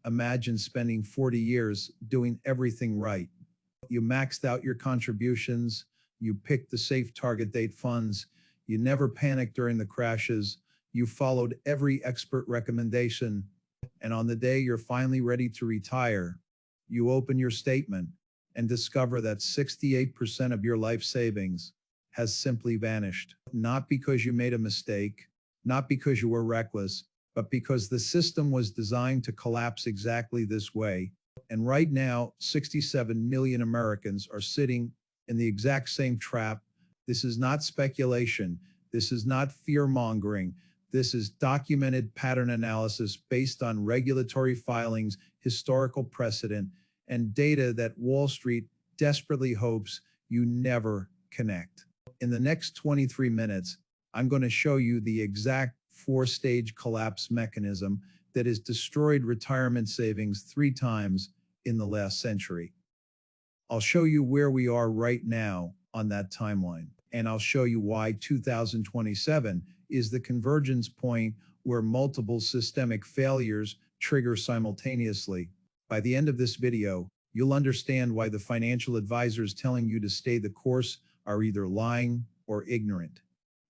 Imagine spending 40 years doing everything right. You maxed out your contributions, you picked the safe target date funds, you never panicked during the crashes, you followed every expert recommendation, and on the day you're finally ready to retire, you open your statement and discover that 68% of your life savings has simply vanished. Not because you made a mistake, not because you were reckless, but because the system was designed to collapse exactly this way. And right now, 67 million Americans are sitting in the exact same trap. This is not speculation. This is not fear mongering. This is documented pattern analysis based on regulatory filings, historical precedent, and data that Wall Street desperately hopes you never connect. In the next 23 minutes, I'm going to show you the exact four-stage collapse mechanism that has destroyed retirement savings 3 times in the last century. I'll show you where we are right now on that timeline, and I'll show you why 2027 is the convergence point where multiple systemic failures trigger simultaneously. By the end of this video, you'll understand why the financial advisors telling you to stay the course are either lying or ignorant.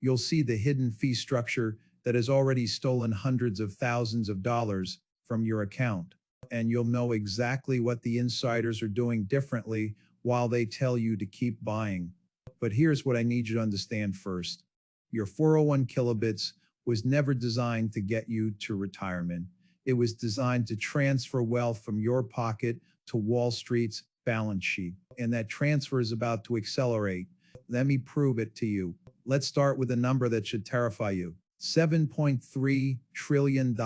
You'll see the hidden fee structure that has already stolen hundreds of thousands of dollars from your account. And you'll know exactly what the insiders are doing differently while they tell you to keep buying. But here's what I need you to understand first. Your 401 kilobits was never designed to get you to retirement. It was designed to transfer wealth from your pocket to Wall Street's balance sheet. And that transfer is about to accelerate. Let me prove it to you. Let's start with a number that should terrify you. $7.3 trillion.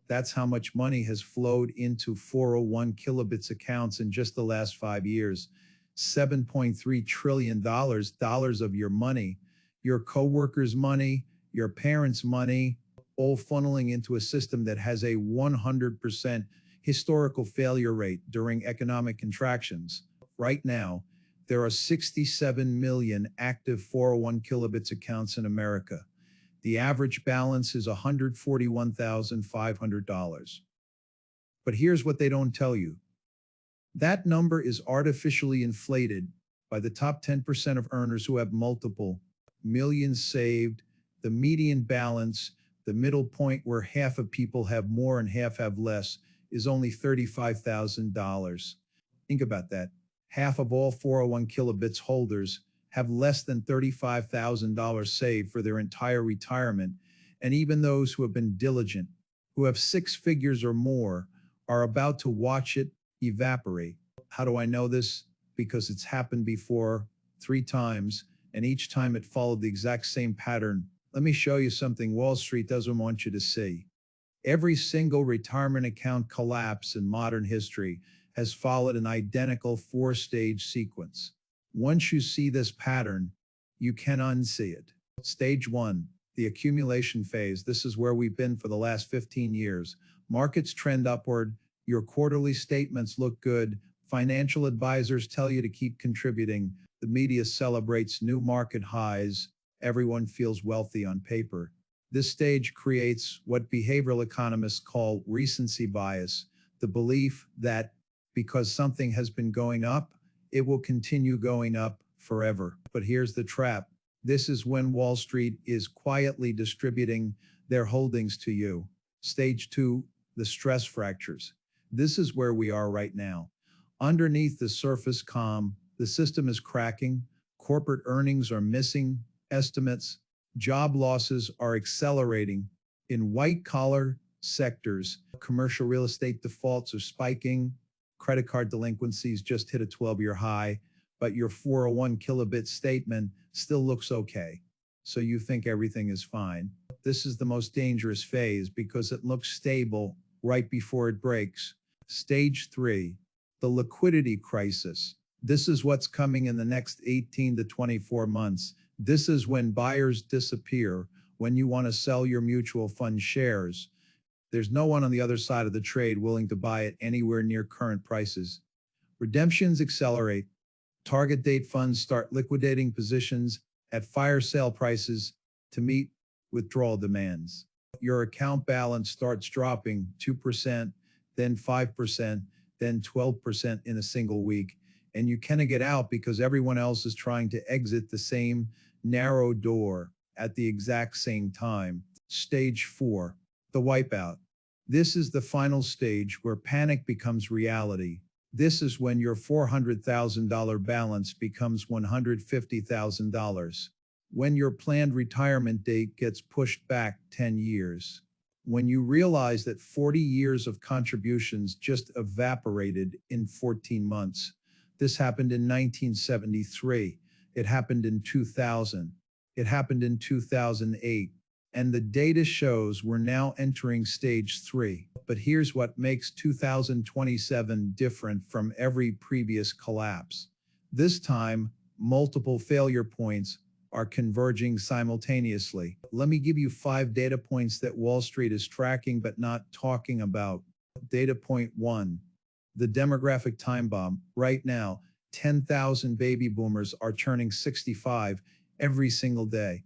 That's how much money has flowed into 401 kilobits accounts in just the last 5 years. $7.3 trillion dollars of your money, your coworkers' money, your parents' money, all funneling into a system that has a 100% historical failure rate during economic contractions. Right now, there are 67 million active 401 kilobits accounts in America. The average balance is $141,500. But here's what they don't tell you. That number is artificially inflated by the top 10% of earners who have multiple millions saved, the median balance, the middle point where half of people have more and half have less, is only $35,000. Think about that. Half of all 401 kilobits holders have less than $35,000 saved for their entire retirement, and even those who have been diligent, who have 6 figures or more, are about to watch it evaporate. How do I know this? Because it's happened before 3 times, and each time it followed the exact same pattern. Let me show you something Wall Street doesn't want you to see. Every single retirement account collapse in modern history has followed an identical 4-stage sequence. Once you see this pattern, you can unsee it. Stage 1, the accumulation phase. This is where we've been for the last 15 years. Markets trend upward. Your quarterly statements look good. Financial advisors tell you to keep contributing. The media celebrates new market highs. Everyone feels wealthy on paper. This stage creates what behavioral economists call recency bias, the belief that because something has been going up, it will continue going up forever. But here's the trap. This is when Wall Street is quietly distributing their holdings to you. Stage 2, the stress fractures. This is where we are right now. Underneath the surface calm, the system is cracking. Corporate earnings are missing estimates. Job losses are accelerating. In white-collar sectors, commercial real estate defaults are spiking. Credit card delinquencies just hit a 12-year high, but your 401 kilobit statement still looks okay. So you think everything is fine. This is the most dangerous phase because it looks stable right before it breaks. Stage 3, the liquidity crisis. This is what's coming in the next 18 to 24 months. This is when buyers disappear, when you want to sell your mutual fund shares. There's no one on the other side of the trade willing to buy it anywhere near current prices. Redemptions accelerate. Target date funds start liquidating positions at fire sale prices to meet withdrawal demands. Your account balance starts dropping 2%, then 5%, then 12% in a single week. And you cannot get out because everyone else is trying to exit the same narrow door at the exact same time. Stage 4, the wipeout. This is the final stage where panic becomes reality. This is when your $400,000 balance becomes $150,000. When your planned retirement date gets pushed back 10 years. When you realize that 40 years of contributions just evaporated in 14 months. This happened in 1973. It happened in 2000. It happened in 2008. And the data shows we're now entering stage 3. But here's what makes 2027 different from every previous collapse. This time, multiple failure points are converging simultaneously. Let me give you 5 data points that Wall Street is tracking but not talking about. Data point 1, the demographic time bomb. Right now, 10,000 baby boomers are turning 65 every single day.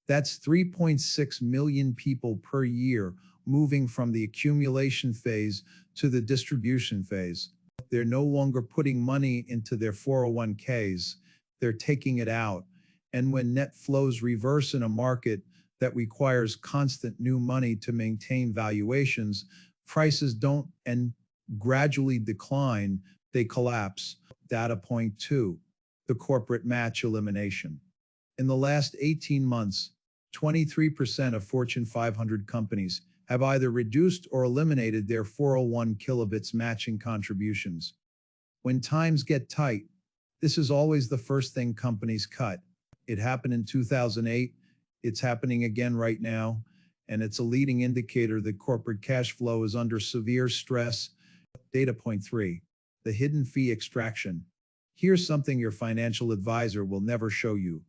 That's 3.6 million people per year moving from the accumulation phase to the distribution phase. They're no longer putting money into their 401ks, they're taking it out. And when net flows reverse in a market that requires constant new money to maintain valuations, prices don't and gradually decline, they collapse. Data point 2, the corporate match elimination. In the last 18 months, 23% of Fortune 500 companies have either reduced or eliminated their 401 kilobits matching contributions. When times get tight, this is always the first thing companies cut. It happened in 2008, it's happening again right now, and it's a leading indicator that corporate cash flow is under severe stress. Data point 3, the hidden fee extraction. Here's something your financial advisor will never show you.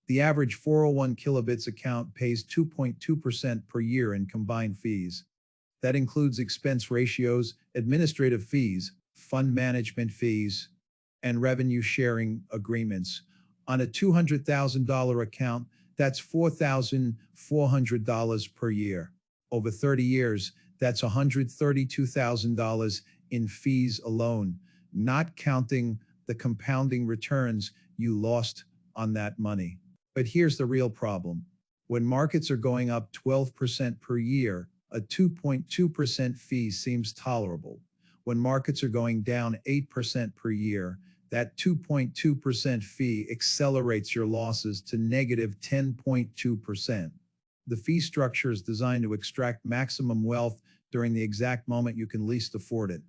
The average 401 kilobits account pays 2.2% per year in combined fees. That includes expense ratios, administrative fees, fund management fees, and revenue sharing agreements. On a $200,000 account, that's $4,400 per year. Over 30 years, that's $132,000 in fees alone, not counting the compounding returns you lost on that money. But here's the real problem. When markets are going up 12% per year, a 2.2% fee seems tolerable. When markets are going down 8% per year, that 2.2% fee accelerates your losses to negative 10.2%. The fee structure is designed to extract maximum wealth during the exact moment you can least afford it.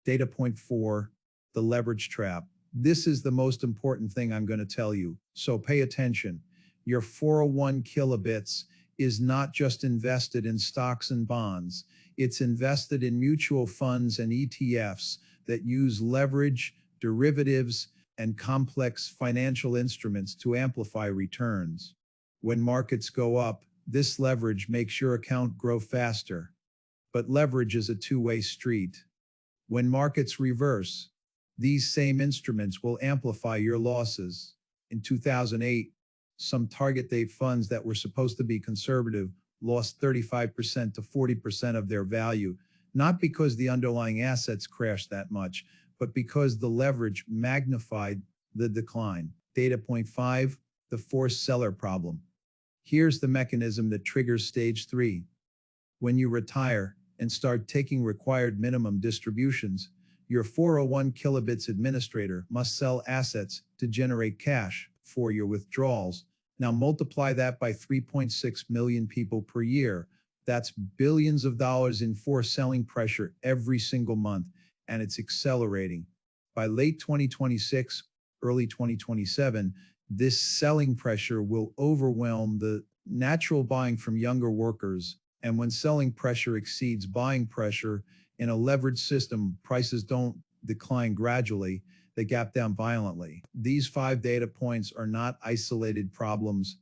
Data point 4, the leverage trap. This is the most important thing I'm going to tell you, so pay attention. Your 401 kilobits is not just invested in stocks and bonds. It's invested in mutual funds and ETFs that use leverage, derivatives, and complex financial instruments to amplify returns. When markets go up, this leverage makes your account grow faster. But leverage is a two-way street. When markets reverse, these same instruments will amplify your losses. In 2008, some target date funds that were supposed to be conservative lost 35% to 40% of their value, not because the underlying assets crashed that much, but because the leverage magnified the decline. Data point 5, the forced seller problem. Here's the mechanism that triggers stage 3. When you retire and start taking required minimum distributions, your 401 kilobits administrator must sell assets to generate cash for your withdrawals. Now multiply that by 3.6 million people per year. That's billions of dollars in forced selling pressure every single month, and it's accelerating. By late 2026, early 2027, this selling pressure will overwhelm the natural buying from younger workers. And when selling pressure exceeds buying pressure in a leveraged system, prices don't decline gradually, they gap down violently. These 5 data points are not isolated problems.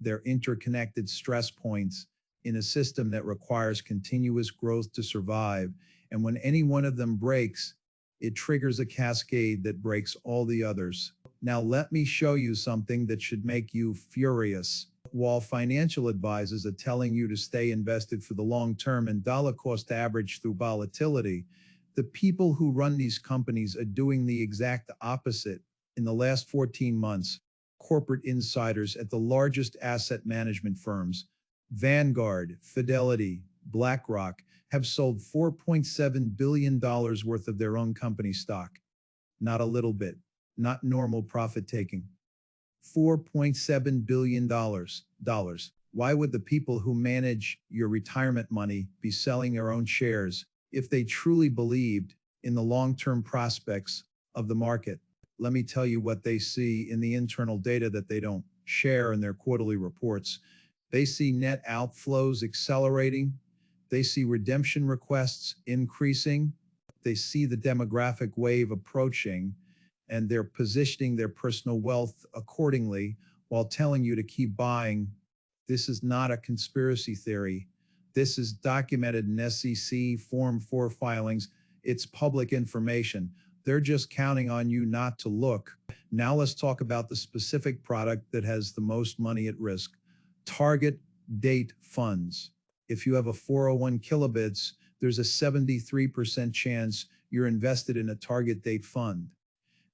They're interconnected stress points in a system that requires continuous growth to survive. And when any one of them breaks, it triggers a cascade that breaks all the others. Now let me show you something that should make you furious. While financial advisors are telling you to stay invested for the long term and dollar cost average through volatility, The people who run these companies are doing the exact opposite. In the last 14 months, corporate insiders at the largest asset management firms, Vanguard, Fidelity, BlackRock, have sold $4.7 billion worth of their own company stock. Not a little bit, not normal profit taking. $4.7 billion. Why would the people who manage your retirement money be selling their own shares if they truly believed in the long-term prospects of the market? Let me tell you what they see in the internal data that they don't share in their quarterly reports. They see net outflows accelerating. They see redemption requests increasing. They see the demographic wave approaching, and they're positioning their personal wealth accordingly while telling you to keep buying. This is not a conspiracy theory. This is documented in SEC Form 4 filings. It's public information. They're just counting on you not to look. Now let's talk about the specific product that has the most money at risk. Target date funds. If you have a 401 kilobits, there's a 73% chance you're invested in a target date fund.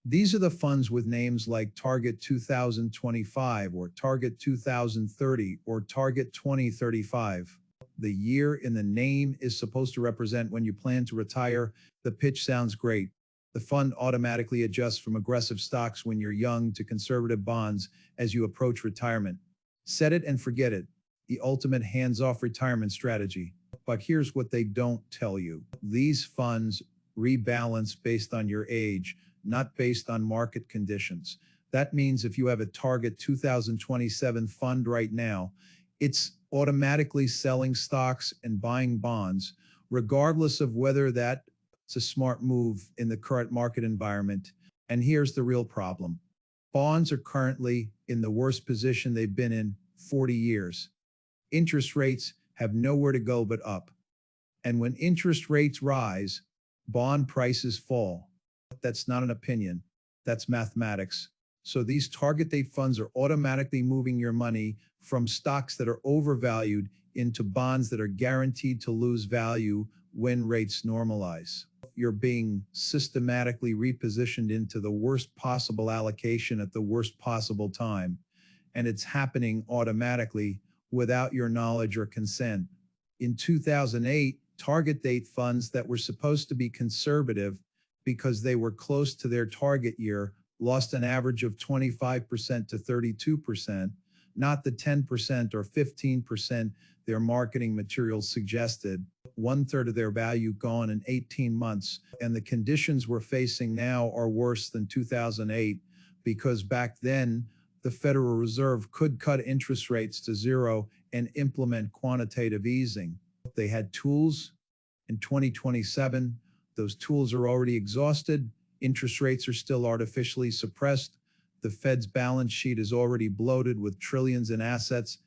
These are the funds with names like Target 2025 or Target 2030 or Target 2035. The year in the name is supposed to represent when you plan to retire. The pitch sounds great. The fund automatically adjusts from aggressive stocks when you're young to conservative bonds as you approach retirement. Set it and forget it. The ultimate hands-off retirement strategy. But here's what they don't tell you. These funds rebalance based on your age, not based on market conditions. That means if you have a Target 2027 fund right now, it's automatically selling stocks and buying bonds, regardless of whether that's a smart move in the current market environment. And here's the real problem. Bonds are currently in the worst position they've been in 40 years. Interest rates have nowhere to go but up. And when interest rates rise, bond prices fall. That's not an opinion. That's mathematics. So these target date funds are automatically moving your money from stocks that are overvalued into bonds that are guaranteed to lose value when rates normalize. You're being systematically repositioned into the worst possible allocation at the worst possible time. And it's happening automatically without your knowledge or consent. In 2008, target date funds that were supposed to be conservative because they were close to their target year lost an average of 25% to 32%, not the 10% or 15% their marketing materials suggested. 1/3 of their value gone in 18 months. And the conditions we're facing now are worse than 2008 because back then, the Federal Reserve could cut interest rates to zero and implement quantitative easing. They had tools. In 2027, those tools are already exhausted. Interest rates are still artificially suppressed. The Fed's balance sheet is already bloated with trillions in assets.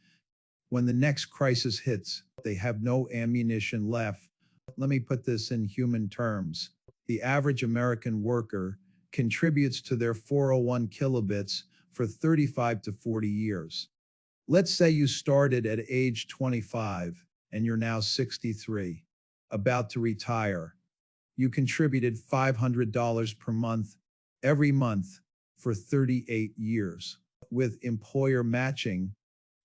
When the next crisis hits, they have no ammunition left. Let me put this in human terms. The average American worker contributes to their 401 kilobits for 35 to 40 years. Let's say you started at age 25 and you're now 63, about to retire. You contributed $500 per month every month for 38 years. With employer matching,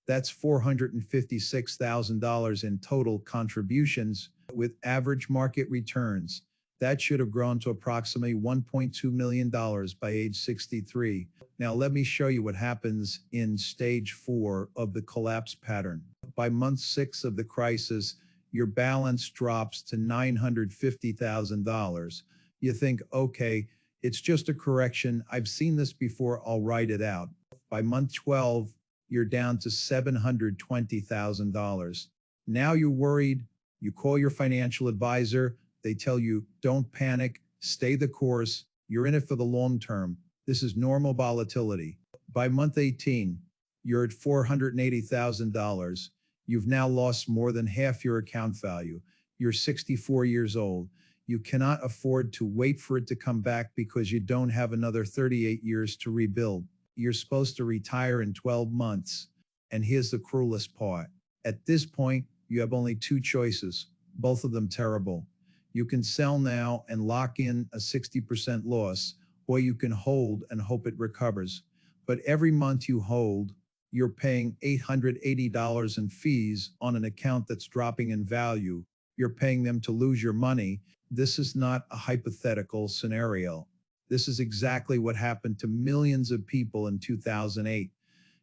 that's $456,000 in total contributions. With average market returns, that should have grown to approximately $1.2 million by age 63. Now let me show you what happens in stage 4 of the collapse pattern. By month 6 of the crisis, your balance drops to $950,000. You think, okay, it's just a correction. I've seen this before. I'll write it out. By month 12, you're down to $720,000. Now you're worried. You call your financial advisor. They tell you, don't panic, stay the course. You're in it for the long term. This is normal volatility. By month 18, you're at $480,000. You've now lost more than half your account value. You're 64 years old. You cannot afford to wait for it to come back because you don't have another 38 years to rebuild. You're supposed to retire in 12 months. And here's the cruelest part. At this point, you have only 2 choices, both of them terrible. You can sell now and lock in a 60% loss, or you can hold and hope it recovers. But every month you hold, you're paying $880 in fees on an account that's dropping in value. You're paying them to lose your money. This is not a hypothetical scenario. This is exactly what happened to millions of people in 2008.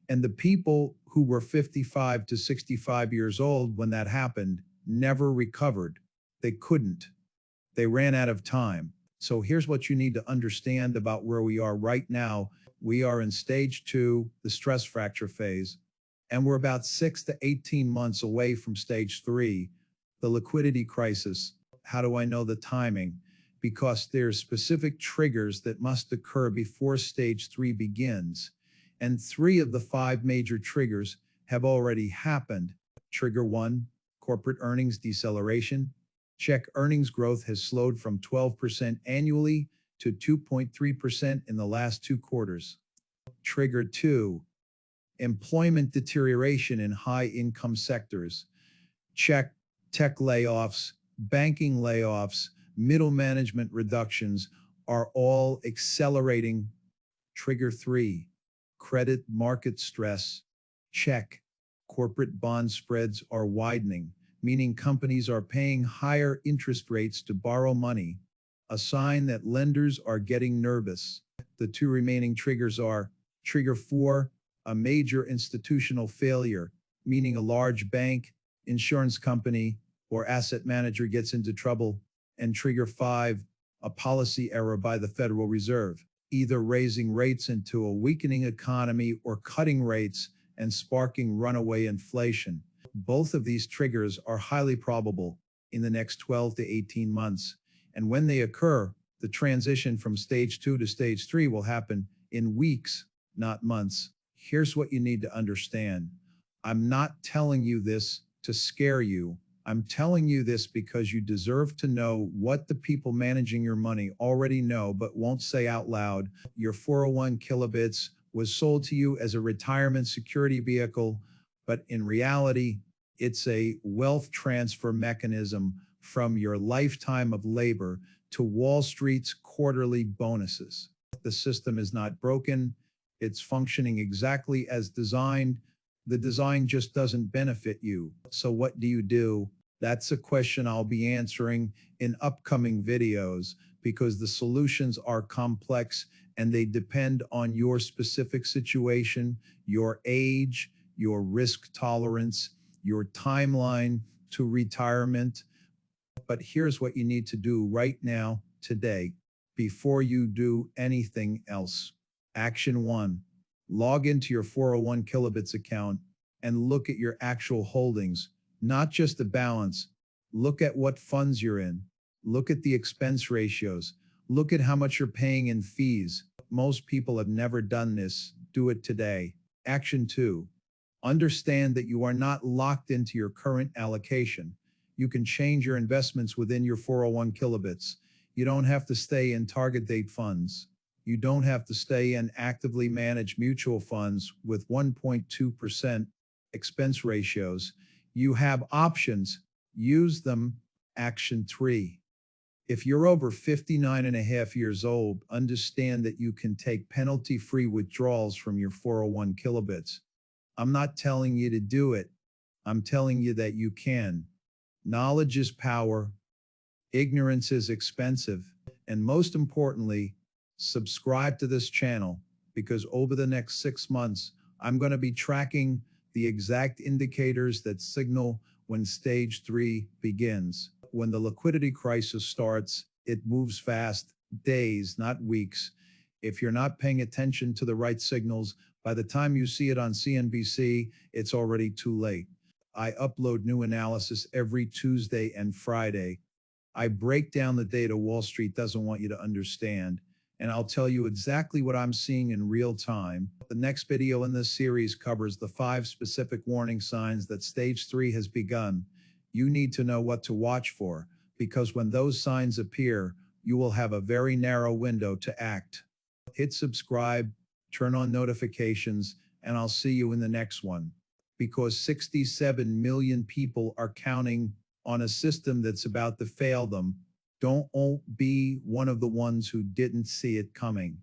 And the people who were 55 to 65 years old when that happened never recovered. They couldn't. They ran out of time. So here's what you need to understand about where we are right now. We are in stage 2, the stress fracture phase, and we're about 6 to 18 months away from stage 3, the liquidity crisis. How do I know the timing? Because there's specific triggers that must occur before stage 3 begins. And 3 of the 5 major triggers have already happened. Trigger 1, corporate earnings deceleration. Check, earnings growth has slowed from 12% annually to 2.3% in the last 2 quarters. Trigger 2, employment deterioration in high-income sectors. Check, tech layoffs, banking layoffs, middle management reductions are all accelerating. Trigger 3, credit market stress. Check, corporate bond spreads are widening, meaning companies are paying higher interest rates to borrow money, a sign that lenders are getting nervous. The 2 remaining triggers are trigger 4, a major institutional failure, meaning a large bank, insurance company, or asset manager gets into trouble, and trigger 5, a policy error by the Federal Reserve, either raising rates into a weakening economy or cutting rates and sparking runaway inflation. Both of these triggers are highly probable in the next 12 to 18 months. And when they occur, the transition from stage 2 to stage 3 will happen in weeks, not months. Here's what you need to understand. I'm not telling you this to scare you. I'm telling you this because you deserve to know what the people managing your money already know but won't say out loud. Your 401 kilobits was sold to you as a retirement security vehicle, but in reality, it's a wealth transfer mechanism from your lifetime of labor to Wall Street's quarterly bonuses. The system is not broken. It's functioning exactly as designed. The design just doesn't benefit you. So what do? That's a question I'll be answering in upcoming videos because the solutions are complex and they depend on your specific situation, your age, your risk tolerance, your timeline to retirement. But here's what you need to do right now, today, before you do anything else. Action 1, log into your 401 kilobits account and look at your actual holdings, not just the balance. Look at what funds you're in. Look at the expense ratios. Look at how much you're paying in fees. Most people have never done this. Do it today. Action 2, understand that you are not locked into your current allocation. You can change your investments within your 401 kilobits. You don't have to stay in target date funds. You don't have to stay in actively managed mutual funds with 1.2% expense ratios. You have options. Use them. Action 3. If you're over 59 and a half years old, understand that you can take penalty-free withdrawals from your 401 kilobits. I'm not telling you to do it. I'm telling you that you can. Knowledge is power. Ignorance is expensive. And most importantly, subscribe to this channel because over the next 6 months, I'm going to be tracking the exact indicators that signal when stage 3 begins. When the liquidity crisis starts, it moves fast, days, not weeks. If you're not paying attention to the right signals, by the time you see it on CNBC, it's already too late. I upload new analysis every Tuesday and Friday. I break down the data Wall Street doesn't want you to understand, and I'll tell you exactly what I'm seeing in real time. The next video in this series covers the 5 specific warning signs that stage 3 has begun. You need to know what to watch for, because when those signs appear, you will have a very narrow window to act. Hit subscribe, turn on notifications, and I'll see you in the next one. Because 67 million people are counting on a system that's about to fail them. Don't be one of the ones who didn't see it coming.